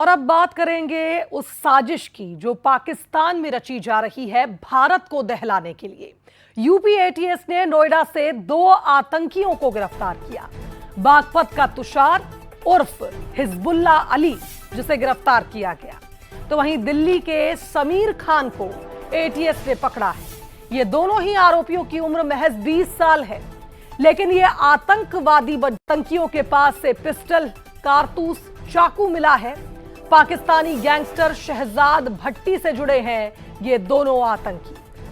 और अब बात करेंगे उस साजिश की जो पाकिस्तान में रची जा रही है भारत को दहलाने के लिए। यूपी एटीएस ने नोएडा से 2 आतंकियों को गिरफ्तार किया। बागपत का तुषार उर्फ हिजबुल्ला अली जिसे गिरफ्तार किया गया, तो वहीं दिल्ली के समीर खान को एटीएस ने पकड़ा है। ये दोनों ही आरोपियों की उम्र महज 20 साल है, लेकिन ये आतंकियों के पास से पिस्टल, कारतूस, चाकू मिला है। पाकिस्तानी गैंगस्टर शहजाद भट्टी से जुड़े हैं ये दोनों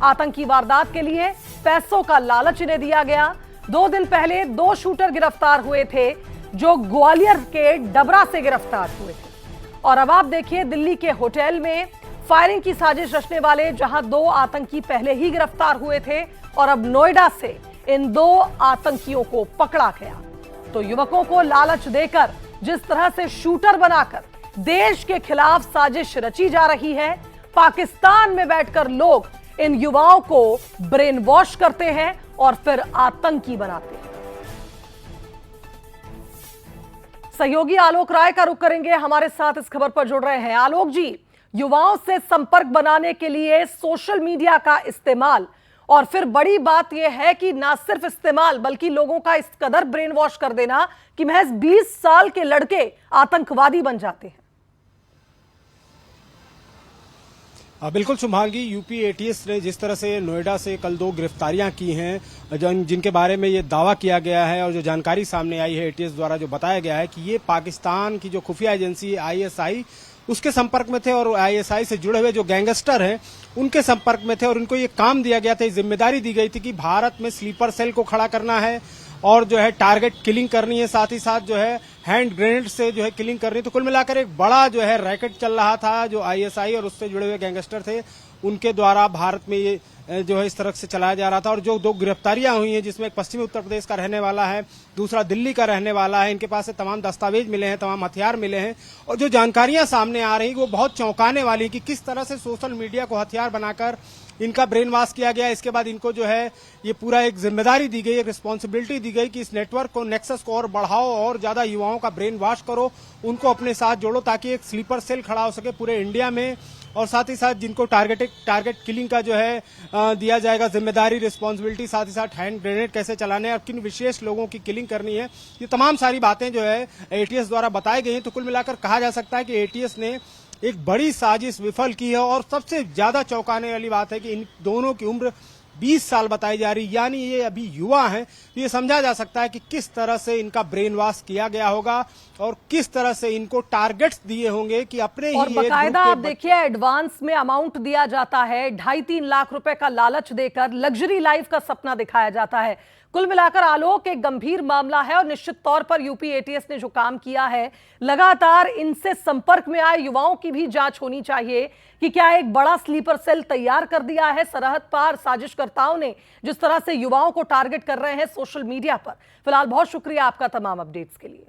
आतंकी वारदात के लिए पैसों का लालच इन्हें दिया गया। 2 दिन पहले 2 शूटर गिरफ्तार हुए थे जो ग्वालियर के डबरा से गिरफ्तार हुए थे। और अब आप देखिए दिल्ली के होटल में फायरिंग की साजिश रचने वाले जहां 2 आतंकी पहले ही गिरफ्तार हुए थे और अब नोएडा से इन 2 आतंकियों को पकड़ा गया। तो युवकों को लालच देकर जिस तरह से शूटर बनाकर देश के खिलाफ साजिश रची जा रही है, पाकिस्तान में बैठकर लोग इन युवाओं को ब्रेन वॉश करते हैं और फिर आतंकी बनाते हैं। सहयोगी आलोक राय का रुख करेंगे, हमारे साथ इस खबर पर जुड़ रहे हैं। आलोक जी, युवाओं से संपर्क बनाने के लिए सोशल मीडिया का इस्तेमाल, और फिर बड़ी बात यह है कि ना सिर्फ इस्तेमाल बल्कि लोगों का इस कदर ब्रेन वॉश कर देना कि महज 20 साल के लड़के आतंकवादी बन जाते हैं। बिल्कुल शुभांगी, यूपी एटीएस ने जिस तरह से नोएडा से कल 2 गिरफ्तारियां की हैं जिनके बारे में ये दावा किया गया है और जो जानकारी सामने आई है एटीएस द्वारा, जो बताया गया है कि ये पाकिस्तान की जो खुफिया एजेंसी आईएसआई उसके संपर्क में थे और आईएसआई से जुड़े हुए जो गैंगस्टर हैं उनके संपर्क में थे और इनको ये काम दिया गया था, जिम्मेदारी दी गई थी कि भारत में स्लीपर सेल को खड़ा करना है और जो है टारगेट किलिंग करनी है, साथ ही साथ जो है हैंड ग्रेनेड से जो है किलिंग करनी है। तो कुल मिलाकर एक बड़ा जो है रैकेट चल रहा था जो आईएसआई और उससे जुड़े हुए गैंगस्टर थे उनके द्वारा भारत में ये जो है इस तरह से चलाया जा रहा था। और जो 2 गिरफ्तारियां हुई हैं जिसमें एक पश्चिमी उत्तर प्रदेश का रहने वाला है, दूसरा दिल्ली का रहने वाला है, इनके पास से तमाम दस्तावेज मिले हैं, तमाम हथियार मिले हैं और जो जानकारियां सामने आ रही वो बहुत चौंकाने वाली कि किस तरह से सोशल मीडिया को हथियार बनाकर इनका ब्रेन वॉश किया गया। इसके बाद इनको जो है ये पूरा एक जिम्मेदारी दी गई, एक रिस्पॉन्सिबिलिटी दी गई कि इस नेटवर्क को, नेक्सस को और बढ़ाओ और ज्यादा युवाओं का ब्रेन वॉश करो, उनको अपने साथ जोड़ो ताकि एक स्लीपर सेल खड़ा हो सके पूरे इंडिया में। और साथ ही साथ जिनको टारगेट किलिंग का जो है दिया जाएगा जिम्मेदारी, रिस्पॉन्सिबिलिटी, साथ ही साथ हैंड ग्रेनेड कैसे चलाने और किन विशेष लोगों की किलिंग करनी है, ये तमाम सारी बातें जो है एटीएस द्वारा बताई गई हैं। तो कुल मिलाकर कहा जा सकता है कि एटीएस ने एक बड़ी साजिश विफल की है और सबसे ज्यादा चौंकाने वाली बात है कि इन दोनों की उम्र 20 साल बताई जा रही, यानी ये अभी युवा हैं। तो ये समझा जा सकता है कि किस तरह से इनका ब्रेन वॉश किया गया होगा और किस तरह से इनको टारगेट्स दिए होंगे कि अपने और बकायदा आप देखिए एडवांस में अमाउंट दिया जाता है, 2.5-3 लाख रुपए का लालच देकर लग्जरी लाइफ का सपना दिखाया जाता है। कुल मिलाकर आलोक एक गंभीर मामला है और निश्चित तौर पर यूपी एटीएस ने जो काम किया है, लगातार इनसे संपर्क में आए युवाओं की भी जांच होनी चाहिए कि क्या एक बड़ा स्लीपर सेल तैयार कर दिया है सरहद पार साजिशकर्ताओं ने, जिस तरह से युवाओं को टारगेट कर रहे हैं सोशल मीडिया पर। फिलहाल बहुत शुक्रिया आपका तमाम अपडेट्स के लिए।